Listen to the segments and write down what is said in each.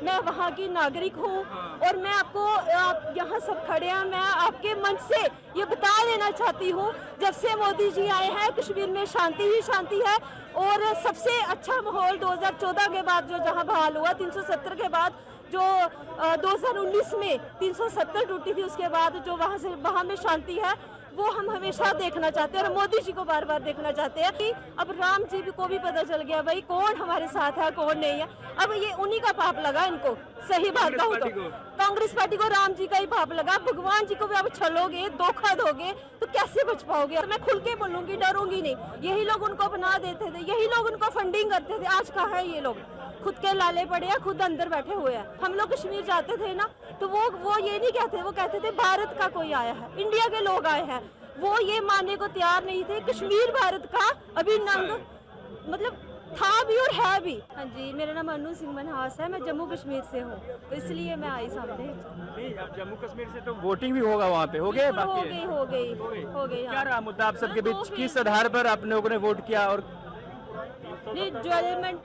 मैं वहाँ की नागरिक हूँ और मैं आपको आप यहाँ सब खड़े हैं, मैं आपके मंच से ये बता देना चाहती हूँ, जब से मोदी जी आए हैं कश्मीर में शांति ही शांति है। और सबसे अच्छा माहौल 2014 के बाद जो जहाँ बहाल हुआ, 370 के बाद जो 2019 में 370 टूटी थी, उसके बाद जो वहाँ में शांति है वो हम हमेशा देखना चाहते हैं और मोदी जी को बार बार देखना चाहते हैं कि अब राम जी को भी पता चल गया भाई कौन हमारे साथ है कौन नहीं है। अब ये उन्हीं का पाप लगा इनको, सही बात कहूँ तो कांग्रेस पार्टी को राम जी का ही पाप लगा। भगवान जी को भी अब छलोगे, धोखा दोगे तो कैसे बच पाओगे। मैं खुल के बोलूंगी, डरूंगी नहीं। यही लोग उनको बना देते थे, यही लोग उनको फंडिंग करते थे। आज कहाँ है ये लोग? खुद के लाले पड़े हैं, खुद अंदर बैठे हुए हैं। हम लोग कश्मीर जाते थे ना तो वो ये नहीं कहते, वो कहते थे भारत का कोई आया है, इंडिया के लोग आए हैं। वो ये मानने को तैयार नहीं थे कश्मीर भारत का अभिन्न मतलब था भी और है भी। हाँ जी, मेरा नाम अनु सिंह मनहास है, मैं जम्मू कश्मीर से हूँ, तो इसलिए मैं आई सामने। नहीं, अब जम्मू कश्मीर से तो वोटिंग भी होगा वहाँ पे, हो गई हो गई। क्या रहा मुद्दा आप सबके बीच, किस आधार पर आप लोगों ने वोट किया? और नहीं, डेवलपमेंट,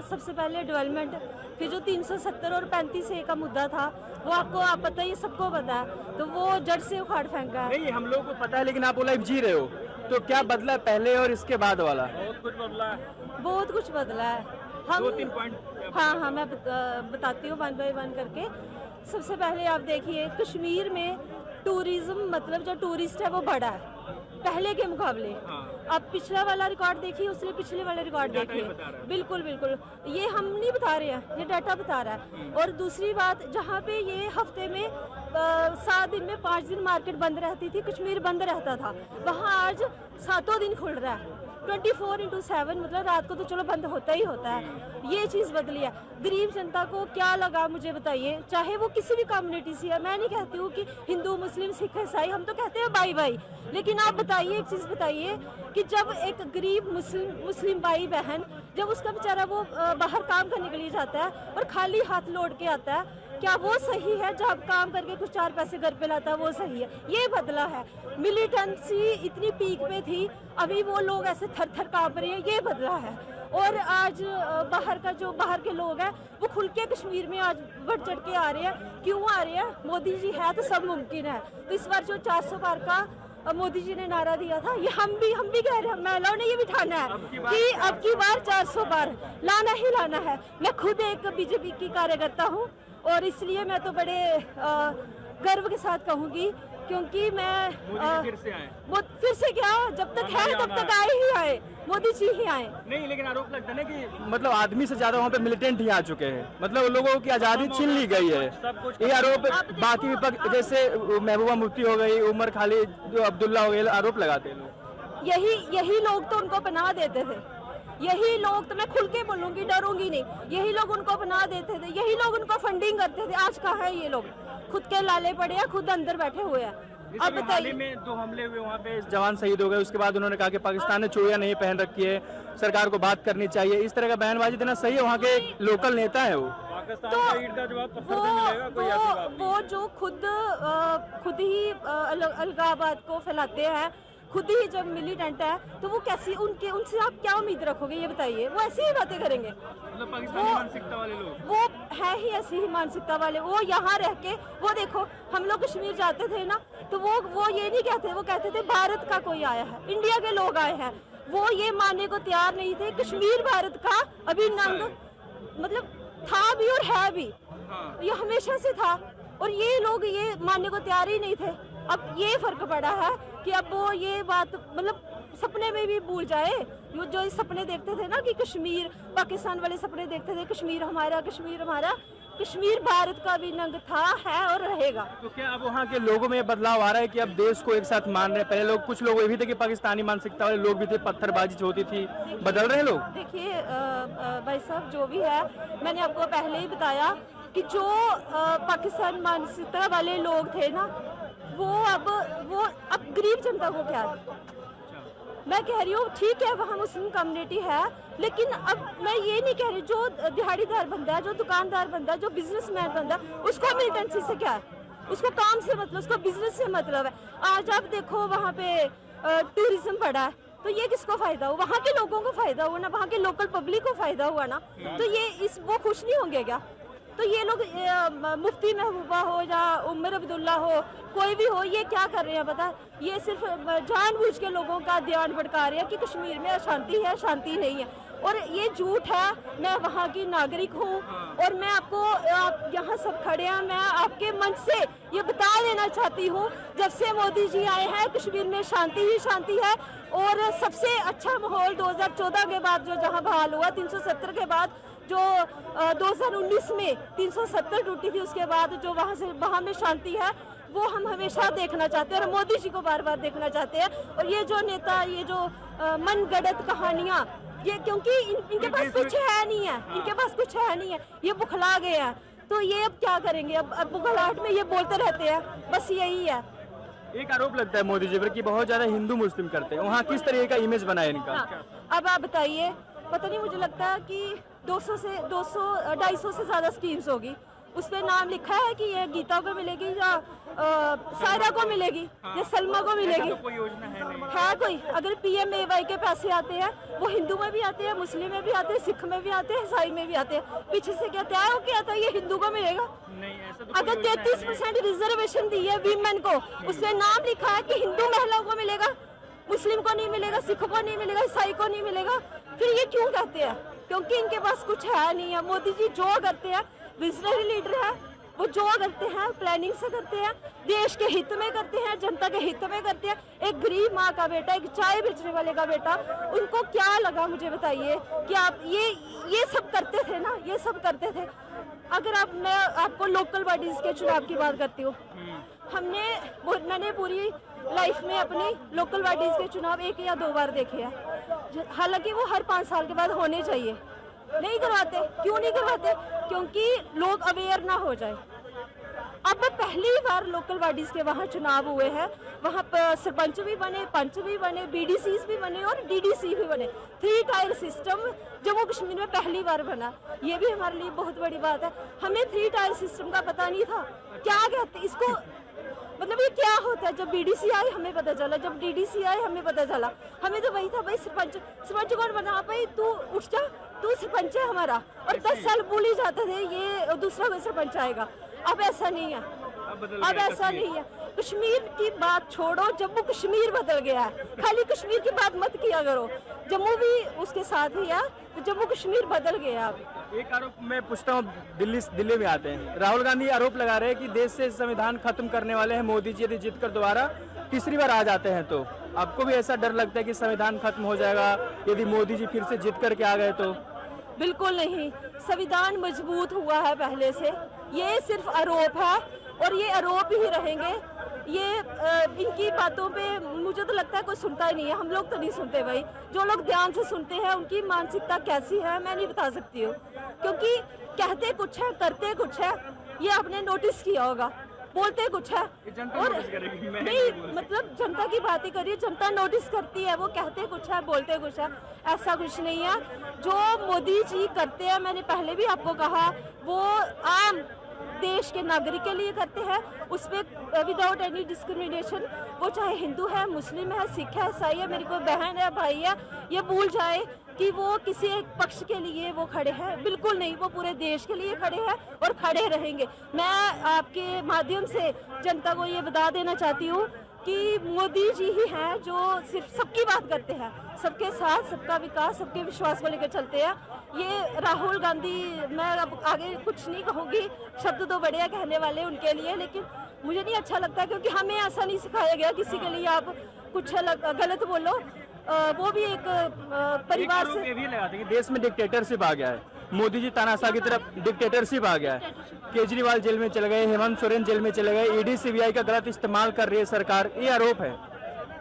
सबसे पहले डेवलपमेंट, फिर जो 370 और 35A का मुद्दा था वो आपको पता ही, सबको पता है, तो वो जड़ से उखाड़ फेंका है। नहीं, हम लोगों को पता है, लेकिन आप वो लाइफ जी रहे हो, तो क्या बदला पहले और इसके बाद वाला? बहुत कुछ बदला है। हम 2-3 पॉइंट। हाँ, मैं बताती हूँ 1 बाय 1 करके। सबसे पहले आप देखिए, कश्मीर में टूरिज्म मतलब जो टूरिस्ट है वो बढ़ा है पहले के मुकाबले। आप पिछला वाला रिकॉर्ड देखिए, उसने पिछले वाले रिकॉर्ड देखिए। बिल्कुल, ये हम नहीं बता रहे हैं, ये डाटा बता रहा है। और दूसरी बात, जहाँ पे ये हफ्ते में 7 दिन में 5 दिन मार्केट बंद रहती थी, कश्मीर बंद रहता था, वहाँ आज 7 दिन खुल रहा है। 24/7 मतलब रात को तो चलो बंद होता ही होता है। ये चीज़ बदली है। गरीब जनता को क्या लगा मुझे बताइए, चाहे वो किसी भी कम्युनिटी से है। मैं नहीं कहती हूँ कि हिंदू मुस्लिम सिख ईसाई, हम तो कहते हैं भाई भाई। लेकिन आप बताइए, एक चीज़ बताइए कि जब एक गरीब मुस्लिम भाई बहन, जब उसका बेचारा वो बाहर काम करने के लिए जाता है और खाली हाथ लौट के आता है, क्या वो सही है? जब काम करके कुछ 4 पैसे घर पे लाता है वो सही है? ये बदला है। मिलिटेंसी इतनी पीक पे थी, अभी वो लोग ऐसे थर थर कांप रहे हैं, ये बदला है। और आज बाहर के लोग हैं वो खुल के कश्मीर में आज बढ़ चढ़ के आ रहे हैं। क्यों आ रहे हैं? मोदी जी है तो सब मुमकिन है। तो इस बार जो 400 पार का मोदी जी ने नारा दिया था, ये हम भी कह रहे हैं, महिलाओं ने ये भी ठाना है कि अब की बार 400 पार लाना ही लाना है। मैं खुद एक बीजेपी की कार्यकर्ता हूँ और इसलिए मैं तो बड़े गर्व के साथ कहूँगी, क्योंकि मैं फिर से क्या, जब तक है तब तक आए ही आए, मोदी जी ही आए। नहीं, लेकिन आरोप लगता है ना कि मतलब आदमी से ज्यादा वहाँ पे मिलिटेंट ही आ चुके हैं, मतलब लोगों की आजादी छीन ली गई है। ये आरोप बाकी विपक्ष जैसे महबूबा मुफ्ती हो गई, उमर खालिद अब्दुल्ला हो गए, आरोप लगाते हैं लोग। यही लोग तो उनको बना देते थे, यही लोग तो, मैं खुल के बोलूंगी, डरूंगी नहीं, यही लोग उनको बना देते थे, यही लोग उनको फंडिंग करते थे। आज कहाँ है ये लोग? खुद के लाले पड़े हैं, खुद अंदर बैठे हुए हैं। अब बताइए, में 2 हमले हुए, वहाँ पे जवान शहीद हो गए, उसके बाद उन्होंने कहा कि पाकिस्तान ने चूड़ियां नहीं पहन रखी है, सरकार को बात करनी चाहिए। इस तरह का बयानबाजी देना सही है? वहाँ के लोकल नेता है वो। तो वो जो खुद ही अलगाववाद को फैलाते हैं, खुद ही जब मिलिटेंट है, तो वो कैसी उनसे आप क्या उम्मीद रखोगे? ये बताइए। वो ऐसी ही बातें करेंगे, मतलब पाकिस्तानी मानसिकता वाले लोग, वो है ही ऐसी ही मानसिकता वाले। वो यहाँ रह के, वो देखो, हम लोग कश्मीर जाते थे ना तो वो ये नहीं कहते, वो कहते थे भारत का कोई आया है, इंडिया के लोग आए हैं। वो ये मानने को तैयार नहीं थे कश्मीर भारत का अभिन्न मतलब था भी और है भी। ये हमेशा से था और ये लोग ये मानने को तैयार ही नहीं थे। अब ये फर्क पड़ा है कि अब वो ये बात मतलब सपने में भी भूल जाए। वो जो सपने देखते थे ना कि कश्मीर, पाकिस्तान वाले सपने देखते थे, कश्मीर हमारा, कश्मीर हमारा। कश्मीर भारत का भी नंग था, है और रहेगा। तो क्या अब वहाँ के लोगों में बदलाव आ रहा है कि अब देश को एक साथ मान रहे हैं? पहले लोग, कुछ लोग ये भी थे कि पाकिस्तानी मानसिकता वाले लोग भी थे, पत्थरबाजी होती थी, बदल रहे हैं लोग। देखिए भाई साहब, जो भी है, मैंने आपको पहले ही बताया कि जो पाकिस्तान मानसिकता वाले लोग थे ना, वो अब गरीब जनता को क्या है? मैं कह रही हूँ ठीक है, वहाँ मुस्लिम कम्युनिटी है, लेकिन अब मैं ये नहीं कह रही जो दिहाड़ीदार बंदा है, जो दुकानदार बंदा है, जो बिजनेसमैन बंदा है, उसको मिलिटेंसी से क्या है? उसको काम से मतलब, उसको बिजनेस से मतलब है। आज आप देखो वहाँ पे टूरिज्म बढ़ा है, तो ये किसको फायदा हुआ? वहाँ के लोगों को फायदा हुआ ना, वहाँ के लोकल पब्लिक को फायदा हुआ ना। तो ये वो खुश नहीं होंगे क्या? तो ये लोग मुफ्ती महबूबा हो या उमर अब्दुल्ला हो, कोई भी हो, ये क्या कर रहे हैं पता? ये सिर्फ जानबूझ के लोगों का ध्यान भटका रहे हैं कि कश्मीर में अशांति है, शांति नहीं है। और ये झूठ है। मैं वहाँ की नागरिक हूँ और मैं आपको, आप यहाँ सब खड़े हैं, मैं आपके मंच से ये बता देना चाहती हूँ, जब से मोदी जी आए हैं कश्मीर में शांति ही शांति है। और सबसे अच्छा माहौल 2014 के बाद जो जहाँ बहाल हुआ, 370 के बाद जो 2019 में 370 टूटी थी, उसके बाद जो वहाँ में शांति है, वो हम हमेशा देखना चाहते हैं और मोदी जी को बार बार देखना चाहते हैं। और ये जो नेता, ये जो मनगढ़ंत कहानियाँ, ये क्योंकि इनके पास कुछ है नहीं है, इनके पास कुछ है नहीं है, ये बुखला गए हैं। तो ये अब क्या करेंगे? अब बुखलाहट में ये बोलते रहते हैं, बस यही है। एक आरोप लगता है मोदी जी पर कि बहुत ज्यादा हिंदू मुस्लिम करते हैं, वहाँ किस तरह का इमेज बना है इनका? हाँ, अब आप बताइए। पता नहीं, मुझे लगता है कि 200-250 से ज्यादा स्कीम्स होगी। उस पर नाम लिखा है कि ये गीता को मिलेगी या सायरा को मिलेगी या सलमा को मिलेगी। तो कोई योजना है नहीं। है कोई? अगर PMAY के पैसे आते हैं, वो हिंदू में भी आते हैं, मुस्लिम में भी आते हैं, सिख में भी आते हैं, ईसाई में भी आते हैं। पीछे से क्या तय हो क्या था ये हिंदू को मिलेगा? नहीं, ऐसा तो अगर 33% रिजर्वेशन दी है वीमेन को, उसमें नाम लिखा है कि हिंदू महिलाओं को मिलेगा, मुस्लिम को नहीं मिलेगा, सिख को नहीं मिलेगा, ईसाई को नहीं मिलेगा, फिर ये क्यों कहते हैं? क्योंकि इनके पास कुछ है नहीं है। मोदी जी जो करते हैं, विजनरी लीडर है, वो जो करते हैं प्लानिंग से करते हैं, देश के हित में करते हैं, जनता के हित में करते हैं। एक गरीब माँ का बेटा, एक चाय बेचने वाले का बेटा, उनको क्या लगा मुझे बताइए कि आप ये सब करते थे ना, ये सब करते थे। अगर मैं आपको लोकल बॉडीज के चुनाव की बात करती हूँ, मैंने पूरी लाइफ में अपनी लोकल बॉडीज के चुनाव 1 या 2 बार देखे हैं। हालांकि वो हर 5 साल के बाद होने चाहिए, नहीं करवाते। क्यों नहीं करवाते? क्योंकि लोग अवेयर ना हो जाए। अब पहली बार लोकल बॉडीज के वहाँ चुनाव हुए हैं, वहाँ पर सरपंच भी बने, पंच भी बने, BDCs भी बने और DDC भी बने। 3 टायर सिस्टम जम्मू कश्मीर में पहली बार बना। ये भी हमारे लिए बहुत बड़ी बात है। हमें 3 टायर सिस्टम का पता नहीं था। क्या कहते इसको, मतलब ये क्या होता है? जब BDC आई हमें पता चला, जब DDC आए हमें पता चला। हमें तो वही था, भाई सरपंच कौन बना? भाई तू उठ जा, तू सरपंच है हमारा। और 10 साल भूल ही जाते थे ये दूसरा कोई सरपंच आएगा। अब ऐसा नहीं है, अब ऐसा नहीं है। कश्मीर की बात छोड़ो, जम्मू कश्मीर बदल गया है। खाली कश्मीर की बात मत किया करो, जम्मू भी उसके साथ ही है, तो जम्मू कश्मीर बदल गया। अब एक आरोप मैं पूछता हूँ, दिल्ली में आते हैं, राहुल गांधी आरोप लगा रहे हैं कि देश से संविधान खत्म करने वाले हैं मोदी जी, यदि जीत कर दोबारा तीसरी बार आ जाते हैं तो आपको भी ऐसा डर लगता है कि संविधान खत्म हो जाएगा यदि मोदी जी फिर से जीत करके आ गए तो? बिल्कुल नहीं, संविधान मजबूत हुआ है पहले से। ये सिर्फ आरोप है और ये आरोप ही रहेंगे। ये इनकी बातों पे मुझे तो लगता है कोई सुनता ही नहीं है। हम लोग तो नहीं सुनते भाई, जो लोग ध्यान से सुनते हैं उनकी मानसिकता कैसी है मैं नहीं बता सकती हूँ, क्योंकि कहते कुछ है करते कुछ है। ये आपने नोटिस किया होगा, बोलते कुछ है और नहीं, मतलब जनता की बात ही करिए, जनता नोटिस करती है। वो कहते कुछ है बोलते कुछ है, ऐसा कुछ नहीं है। जो मोदी जी करते हैं, मैंने पहले भी आपको कहा, वो आम देश के नागरिक के लिए करते हैं, उस पर विदाउट एनी डिस्क्रिमिनेशन। वो चाहे हिंदू है, मुस्लिम है, सिख है, ईसाई है, मेरी कोई बहन है, भाई है, ये भूल जाए कि वो किसी एक पक्ष के लिए वो खड़े हैं। बिल्कुल नहीं, वो पूरे देश के लिए खड़े हैं और खड़े रहेंगे। मैं आपके माध्यम से जनता को ये बता देना चाहती हूँ कि मोदी जी ही हैं जो सिर्फ सबकी बात करते हैं, सबके साथ, सबका विकास, सबके विश्वास को लेकर चलते हैं। ये राहुल गांधी, मैं अब आगे कुछ नहीं कहूँगी, शब्द तो बढ़िया कहने वाले उनके लिए, लेकिन मुझे नहीं अच्छा लगता, क्योंकि हमें ऐसा नहीं सिखाया गया किसी के लिए आप कुछ गलत बोलो। वो भी एक परिवार से ये भी लगाते हैं कि देश में डिक्टेटरशिप आ गया है, मोदी जी तानाशाह की तरफ डिक्टेटरशिप आ गया है। केजरीवाल जेल में चले गए, हेमंत सोरेन जेल में चले गए, ED CBI का गलत इस्तेमाल कर रही है सरकार, ये आरोप है।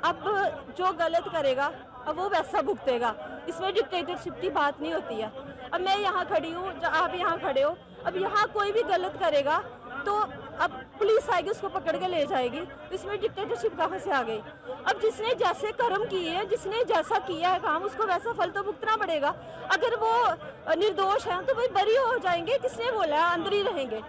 अब जो गलत करेगा अब वो वैसा भुगतेगा, इसमें डिक्टेटरशिप की बात नहीं होती है। अब मैं यहाँ खड़ी हूँ, आप यहाँ खड़े हो, अब यहाँ कोई भी गलत करेगा तो अब पुलिस आएगी, उसको पकड़ के ले जाएगी, तो इसमें डिक्टेटरशिप कहाँ से आ गई? अब जिसने जैसे कर्म किए हैं, जिसने जैसा किया है काम, उसको वैसा फल तो भुगतना पड़ेगा। अगर वो निर्दोष हैं तो भाई बरी हो जाएंगे, किसने बोला है अंदर ही रहेंगे?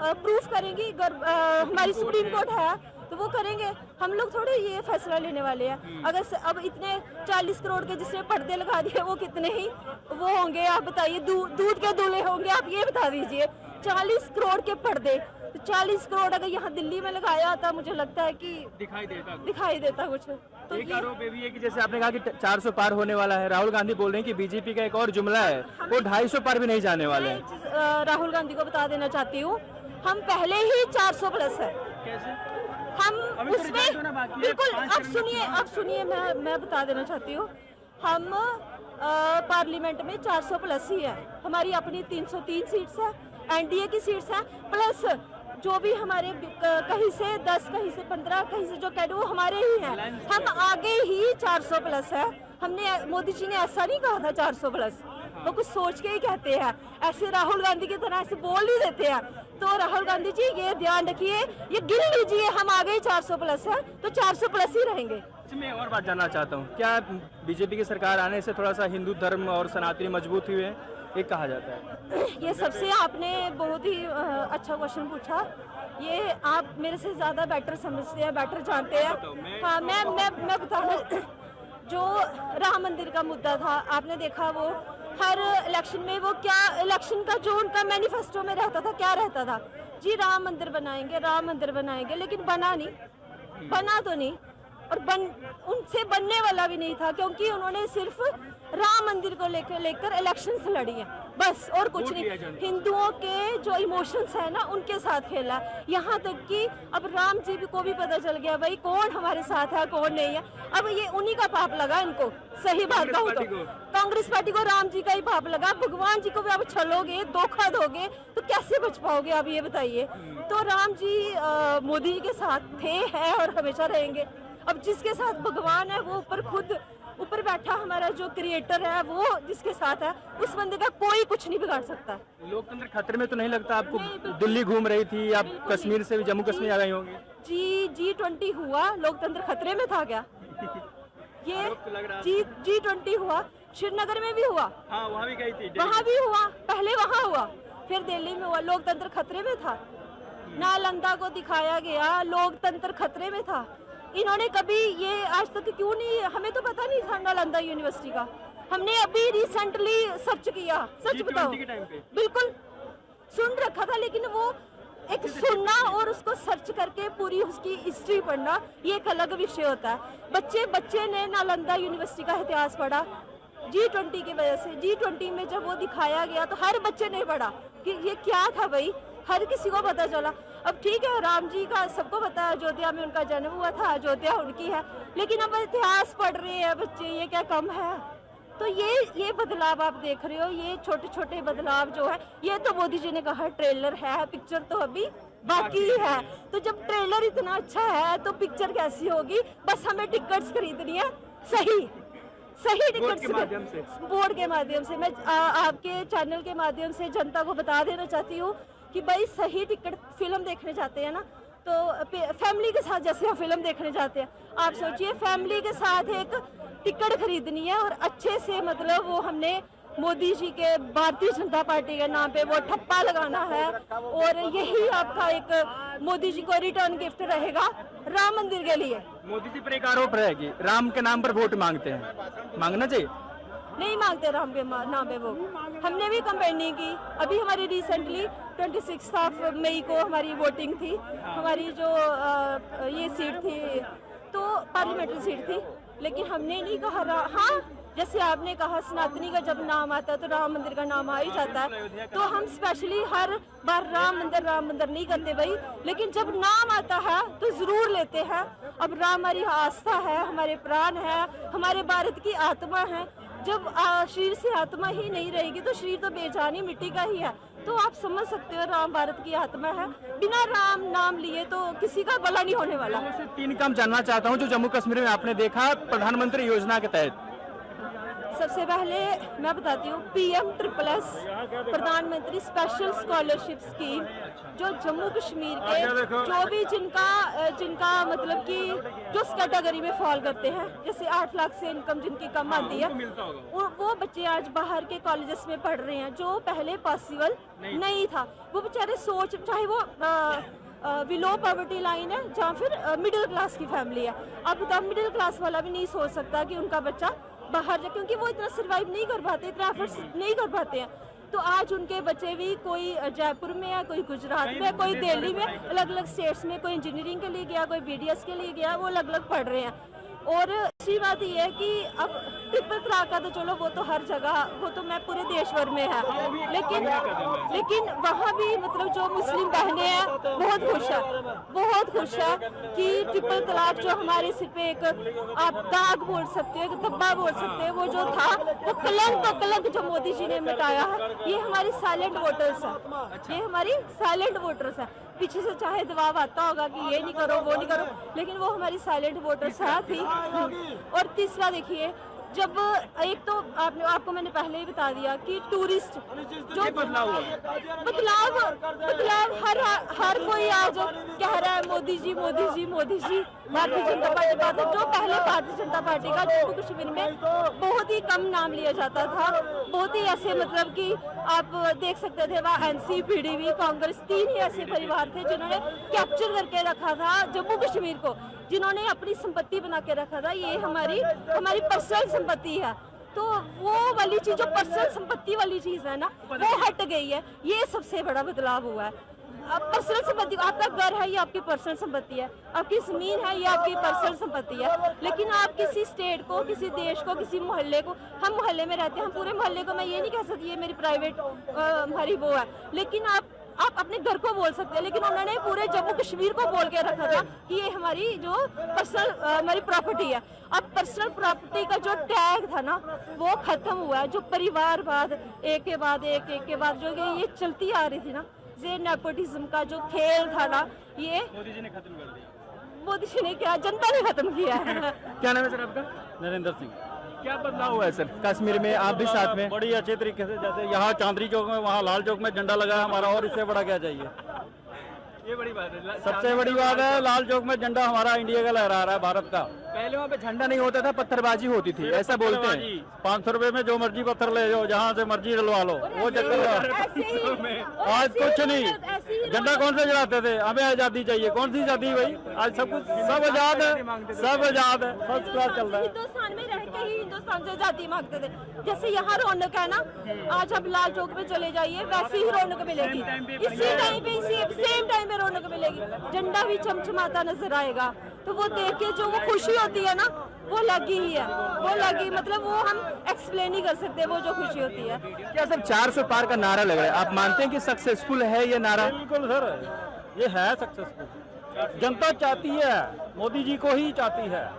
प्रूफ करेंगी, हमारी सुप्रीम कोर्ट है तो वो करेंगे। हम लोग थोड़े ये फैसला लेने वाले हैं। अगर अब इतने 40 करोड़ के जिसने पर्दे लगा दिए, वो कितने ही वो होंगे आप बताइए, दूध के दूल्हे होंगे, आप ये बता दीजिए 40 करोड़ के पर्दे, तो 40 करोड़ अगर यहाँ दिल्ली में लगाया होता, मुझे लगता है कि दिखाई देता कुछ। तो एक आरोप ये भी है कि जैसे आपने कहा कि 400 पार होने वाला है, राहुल गांधी बोल रहे हैं कि बीजेपी का एक और जुमला है वो 250 पार भी नहीं जाने वाले हैं। राहुल गांधी को बता देना चाहती हूँ, हम पहले ही 400 प्लस है। कैसे? हम उसमें बिल्कुल, अब सुनिए मैं बता देना चाहती हूँ, हम पार्लियामेंट में 400 प्लस ही है। हमारी अपनी 303 सीट्स है, एनडीए की सीट्स हैं, प्लस जो भी हमारे कहीं से 10, कहीं से 15, कहीं से जो कैडर वो हमारे ही हैं। हम आगे ही 400 प्लस है। हमने, मोदी जी ने ऐसा नहीं कहा था 400 प्लस, वो कुछ सोच के ही कहते हैं, ऐसे राहुल गांधी की तरह ऐसे बोल ही देते हैं। तो राहुल गांधी जी ये ध्यान रखिए, ये गिन लीजिए, हम आगे ही 400 प्लस है, तो 400 प्लस ही रहेंगे। मैं और बात जानना चाहता हूँ, क्या बीजेपी की सरकार आने से थोड़ा सा हिंदू धर्म और सनातनी मजबूत हुए हैं, ये कहा जाता है? ये सबसे आपने बहुत ही अच्छा क्वेश्चन पूछा। ये आप मेरे से ज़्यादा बेटर समझते हैं, बेटर जानते हैं। हाँ, मैं बताऊँ, जो राम मंदिर का मुद्दा था, आपने देखा वो हर इलेक्शन में, वो क्या इलेक्शन का जो उनका मैनिफेस्टो में रहता था, क्या रहता था जी, राम मंदिर बनाएंगे, राम मंदिर बनाएंगे, लेकिन बना नहीं, बना तो नहीं, और उनसे बनने वाला भी नहीं था, क्योंकि उन्होंने सिर्फ राम मंदिर को लेकर इलेक्शंस लड़ी हैं, बस, और कुछ नहीं। हिंदुओं के जो इमोशंस है ना, उनके साथ खेला। यहाँ तक कि अब राम जी को भी पता चल गया भाई कौन हमारे साथ है, कौन नहीं है। अब ये उन्हीं का पाप लगा इनको, सही बात कहूँ तो कांग्रेस पार्टी को राम जी का ही पाप लगा। भगवान जी को भी आप छलोगे, धोखा दोगे, तो कैसे बच पाओगे आप, ये बताइए। तो राम जी मोदी जी के साथ थे, है और हमेशा रहेंगे। अब जिसके साथ भगवान है, वो ऊपर खुद ऊपर बैठा हमारा जो क्रिएटर है, वो जिसके साथ है, उस बंदे का कोई कुछ नहीं बिगाड़ सकता। लोकतंत्र खतरे में तो नहीं लगता आपको? दिल्ली घूम रही थी आप, कश्मीर से भी जम्मू कश्मीर आ गई होंगी। G20 हुआ, लोकतंत्र खतरे में था क्या? ये G20 हुआ, श्रीनगर में भी हुआ, हाँ, वहाँ भी गई थी, वहाँ भी हुआ, पहले वहाँ हुआ, फिर दिल्ली में हुआ, लोकतंत्र खतरे में था। नालंदा को दिखाया गया, लोकतंत्र खतरे में था। इन्होंने कभी ये आज तक क्यों नहीं, हमें तो पता नहीं था नालंदा यूनिवर्सिटी का, हमने अभी रिसेंटली सर्च किया, सच बताओ, बिल्कुल सुन रखा था, लेकिन वो एक सुनना और उसको सर्च करके पूरी उसकी हिस्ट्री पढ़ना, ये एक अलग विषय होता है। बच्चे ने नालंदा यूनिवर्सिटी का इतिहास पढ़ा G20 की वजह से। G20 में जब वो दिखाया गया तो हर बच्चे ने पढ़ा कि ये क्या था भाई, हर किसी को पता चला। अब ठीक है, राम जी का सबको पता है, अयोध्या में उनका जन्म हुआ था, अयोध्या उनकी है, लेकिन अब इतिहास पढ़ रहे हैं बच्चे, ये क्या कम है? तो ये बदलाव आप देख रहे हो, ये छोटे छोटे बदलाव जो है, ये तो मोदी जी ने कहा ट्रेलर है, पिक्चर तो अभी बाकी है। तो जब ट्रेलर इतना अच्छा है तो पिक्चर कैसी होगी? बस हमें टिकट्स खरीदनी है, सही टिकट्स बोर्ड के माध्यम से। मैं आपके चैनल के माध्यम से जनता को बता देना चाहती हूँ कि भाई सही टिकट, फिल्म देखने जाते हैं ना, तो फैमिली के साथ जैसे हम फिल्म देखने जाते हैं, आप सोचिए फैमिली के साथ एक टिकट खरीदनी है, और अच्छे से मतलब वो हमने मोदी जी के, भारतीय जनता पार्टी के नाम पे वो ठप्पा लगाना है, और यही आपका एक मोदी जी को रिटर्न गिफ्ट रहेगा राम मंदिर के लिए। मोदी जी पर एक आरोप है कि राम के नाम पर वोट मांगते हैं, मांगना चाहिए? नहीं मांगते राम के नाम पे वो, हमने भी कंपेन नहीं की। अभी हमारी रिसेंटली 26 मई को हमारी वोटिंग थी, हमारी जो ये सीट थी तो पार्लियामेंट्री सीट थी, लेकिन हमने नहीं कहा। हाँ, जैसे आपने कहा सनातनी का जब नाम आता है तो राम मंदिर का नाम आ ही जाता है, तो हम स्पेशली हर बार राम मंदिर नहीं करते भाई, लेकिन जब नाम आता है तो जरूर लेते हैं। अब राम हमारी आस्था है, हमारे प्राण है, हमारे भारत की आत्मा है। जब शरीर से आत्मा ही नहीं रहेगी तो शरीर तो बेजानी मिट्टी का ही है। तो आप समझ सकते हो, राम भारत की आत्मा है, बिना राम नाम लिए तो किसी का भला नहीं होने वाला। 3 काम जानना चाहता हूँ जो जम्मू कश्मीर में आपने देखा प्रधानमंत्री योजना के तहत। सबसे पहले मैं बताती हूँ PM++ प्रधानमंत्री स्पेशल स्कॉलरशिप स्कीम, जो जम्मू कश्मीर के जो भी जिनका मतलब कि जो कैटेगरी में फॉल करते हैं, जैसे 8 लाख से इनकम जिनकी कम आती है, वो बच्चे आज बाहर के कॉलेजेस में पढ़ रहे हैं, जो पहले पॉसिबल नहीं था। वो बेचारे चाहे वो बिलो पॉवर्टी लाइन है या फिर मिडिल क्लास की फैमिली है, अब तो मिडिल क्लास वाला भी नहीं सोच सकता कि उनका बच्चा बाहर जाए, क्योंकि वो इतना सर्वाइव नहीं कर पाते, इतना एफर्ट्स नहीं कर पाते हैं। तो आज उनके बच्चे भी कोई जयपुर में है, कोई गुजरात में, कोई दिल्ली में, अलग अलग स्टेट्स में, कोई इंजीनियरिंग के लिए गया, कोई BDS के लिए गया, वो अलग अलग पढ़ रहे हैं। और अच्छी बात यह है कि अब ट्रिपल तलाक का तो चलो वो तो हर जगह, वो तो मैं पूरे देश भर में है, लेकिन वहाँ भी मतलब जो मुस्लिम बहनें हैं बहुत खुश है कि ट्रिपल तलाक जो हमारे सिर पे एक आप दाग बोल सकते हो, एक धब्बा बोल सकते हो, वो जो था वो कलंक जो मोदी जी ने मिटाया है, ये हमारी साइलेंट वोटर्स है, ये हमारी साइलेंट वोटर्स है। पीछे से चाहे दबाव आता होगा कि ये नहीं करो वो नहीं करो, लेकिन वो हमारी साइलेंट वोटर्स है थी। और तीसरा देखिए, जब एक तो आपको मैंने पहले ही बता दिया कि टूरिस्ट जो बदलाव हर कोई आज कह रहा है मोदी जी भारतीय जनता पार्टी बात है। जो पहले भारतीय जनता पार्टी का जम्मू कश्मीर में बहुत ही कम नाम लिया जाता था, बहुत ही ऐसे मतलब कि आप देख सकते थे वहाँ NC PDP कांग्रेस 3 ही ऐसे परिवार थे जिन्होंने कैप्चर करके रखा था जम्मू कश्मीर को, जिन्होंने अपनी संपत्ति बना के रखा था। ये हमारी पर्सनल संपत्ति है, तो वो वाली चीज जो पर्सनल संपत्ति वाली चीज है ना, वो हट गई है। ये सबसे बड़ा बदलाव हुआ है। अब पर्सनल संपत्ति, आपका घर है ये आपकी पर्सनल संपत्ति है, आपकी जमीन है ये आपकी पर्सनल संपत्ति है, लेकिन आप किसी स्टेट को, किसी देश को, किसी मोहल्ले को, हम मोहल्ले में रहते हैं, हम पूरे मोहल्ले को मैं ये नहीं कह सकती ये मेरी प्राइवेट हमारी वो है, लेकिन आप अपने घर को बोल सकते हैं, लेकिन उन्होंने पूरे जम्मू कश्मीर को बोल के रखा था कि ये हमारी जो पर्सनल हमारी प्रॉपर्टी है। अब पर्सनल प्रॉपर्टी का जो टैग था ना वो खत्म हुआ है। जो परिवारवाद एक के बाद जो ये चलती आ रही थी ना, ये नेपोटिज्म का जो खेल था ना, ये मोदी जी ने खत्म कर दिया। मोदी जी ने क्या, जनता ने खत्म किया है। क्या नाम है सर आपका? नरेंद्र सिंह। क्या बदलाव हुआ है सर कश्मीर में? आप भी साथ में? बड़ी अच्छे तरीके से, जैसे यहाँ चांदनी चौक में वहाँ लाल चौक में झंडा लगा है हमारा, और इससे बड़ा क्या चाहिए? ये बड़ी बात है। सबसे बड़ी बात है लाल चौक में झंडा हमारा इंडिया का लहरा रहा है, भारत का। पहले वहाँ पे झंडा नहीं होता था, पत्थरबाजी होती थी, ऐसा बोलते हैं। 500 रुपए में जो मर्जी पत्थर ले जाओ, जहाँ से मर्जी डलवा लो, वो चक्कर। आज कुछ नहीं, झंडा कौन से जलाते थे? हमें आजादी चाहिए। कौन सी आजादी भाई? आज सब कुछ, सब आजाद है, सब आजाद है, फर्स्ट क्लास चल रहा है। हिंदुस्तान में रह के ही हिंदुस्तान से आजादी मांगते थे। जैसे यहाँ रौनक है ना, आज आप लाल चौक पे चले जाइए, वैसे ही रौनक मिलेगी, इसी टाइम पे, इसी सेम टाइम पे रौनक मिलेगी, झंडा भी चमचमाता नजर आएगा। तो वो देख के जो वो खुशी होती है ना, वो लगी ही है, वो लगी, मतलब वो हम एक्सप्लेन नहीं कर सकते वो जो खुशी होती है। क्या सर 400 पार का नारा लग रहा है, आप मानते हैं कि सक्सेसफुल है ये नारा? बिल्कुल सर, ये है सक्सेसफुल। जनता चाहती है, मोदी जी को ही चाहती है,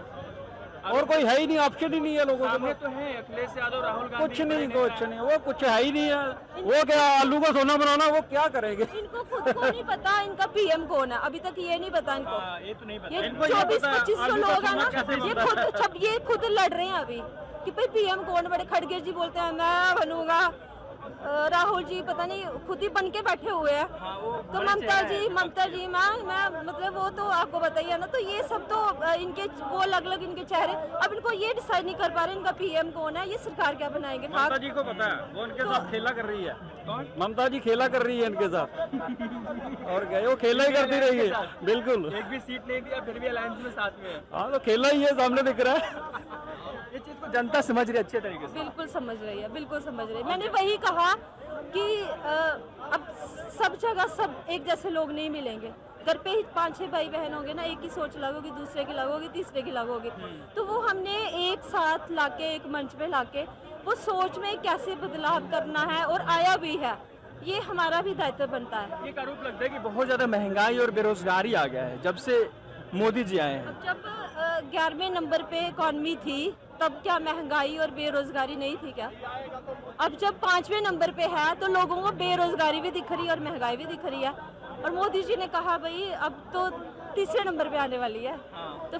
और कोई है ही नहीं, ऑप्शन ही नहीं है लोगों के। तो है अखिलेश यादव, राहुल गांधी, कुछ नहीं, वो कुछ है ही नहीं है। वो क्या आलू को सोना बनाना, वो क्या करेंगे? इनको खुद को नहीं पता इनका PM कौन है, अभी तक ये नहीं पता इनको। ये तो नहीं पता। ये 24-25 लोग हैं ना, ये खुद लड़ रहे हैं अभी कि भाई PM कौन। बड़े खड़गे जी बोलते हैं मैं बनूंगा, राहुल जी पता नहीं खुद ही बन के बैठे हुए हैं। तो ममता जी मैं मतलब वो तो आपको बताइए ना। तो ये सब तो इनके वो अलग अलग इनके चेहरे, अब इनको ये डिसाइड नहीं कर पा रहे इनका PM कौन है, ये सरकार क्या बनाएंगे। ममता जी को पता है, वो इनके साथ खेला कर रही है। ममता जी खेला कर रही है इनके साथ, और क्या, वो खेला ही करती रही है। बिल्कुल, एक भी सीट नहीं दिया फिर भी अलायंस में साथ में है। हाँ, तो खेला ही है, सामने दिख रहा है। ये चीज को जनता समझ रही है अच्छे तरीके से? बिल्कुल समझ रही है, बिल्कुल समझ रही है। मैंने वही कहा कि अब सब जगह सब एक जैसे लोग नहीं मिलेंगे। घर पे ही 5-6 भाई बहन होंगे ना, एक की सोच अलग होगी, दूसरे की अलग होगी, तीसरे की अलग होगी। तो वो हमने एक साथ लाके, एक मंच पे लाके वो सोच में कैसे बदलाव करना है, और आया भी है। ये हमारा भी दायित्व बनता है। ये आरोप लगता है कि बहुत ज्यादा महंगाई और बेरोजगारी आ गया है जब से मोदी जी आए हैं। अब जब 11वें नंबर पे इकॉनमी थी, तब क्या महंगाई और बेरोजगारी नहीं थी क्या? अब जब 5वें नंबर पे है तो लोगों को बेरोजगारी भी दिख रही है और महंगाई भी दिख रही है। और मोदी जी ने कहा भाई अब तो 3रे नंबर पे आने वाली है। तो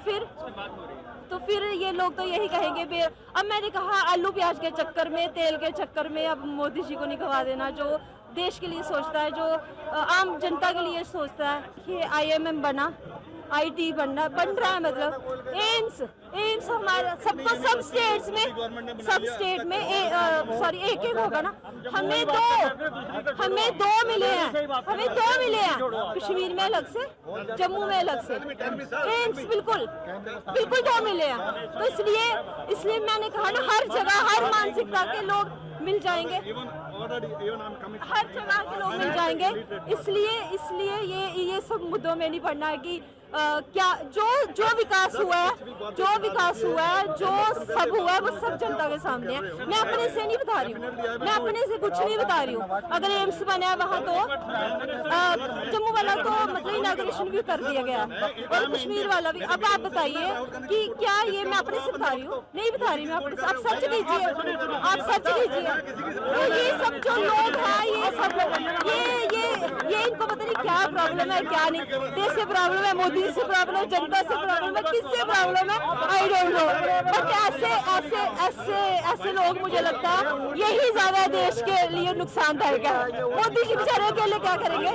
फिर ये लोग तो यही कहेंगे। अब मैंने कहा आलू प्याज के चक्कर में, तेल के चक्कर में अब मोदी जी को नहीं गवा देना, जो देश के लिए सोचता है, जो आम जनता के लिए सोचता है। ये IMM बना, IT बन रहा है, मतलब एम्स हमारा सबको, सब स्टेट में एक होगा ना। हमें दो मिले हैं, कश्मीर में अलग से, जम्मू में अलग से, एम्स बिल्कुल 2 मिले हैं। तो इसलिए मैंने कहा ना, हर जगह हर मानसिकता के लोग मिल जाएंगे। हर जगह के लोग मिल जाएंगे, इसलिए ये सब मुद्दों में नहीं पड़ना है कि क्या जो विकास हुआ है, जो सब हुआ है वो सब जनता के सामने है। मैं अपने से नहीं बता रही हूँ, मैं अपने से कुछ नहीं बता रही हूँ। अगर एम्स बना है वहाँ तो जम्मू वाला तो मतलब इनॉग्रेशन भी कर दिया गया और कश्मीर वाला भी। अब आप बताइए कि क्या ये मैं अपने से बता रही हूँ? नहीं बता रही मैं अपने से। आप सच लीजिए, आप सच लीजिए। तो ये सब जो लोग हैं ये इनको पता नहीं क्या प्रॉब्लम है क्या नहीं। देश से प्रॉब्लम है, मोदी से प्रॉब्लम है, जनता से प्रॉब्लम है, किससे प्रॉब्लम है आई डोंट नो। बट ऐसे लोग मुझे लगता है यही ज्यादा देश के लिए नुकसानदायक है। मोदी जी बेचारे अकेले क्या करेंगे?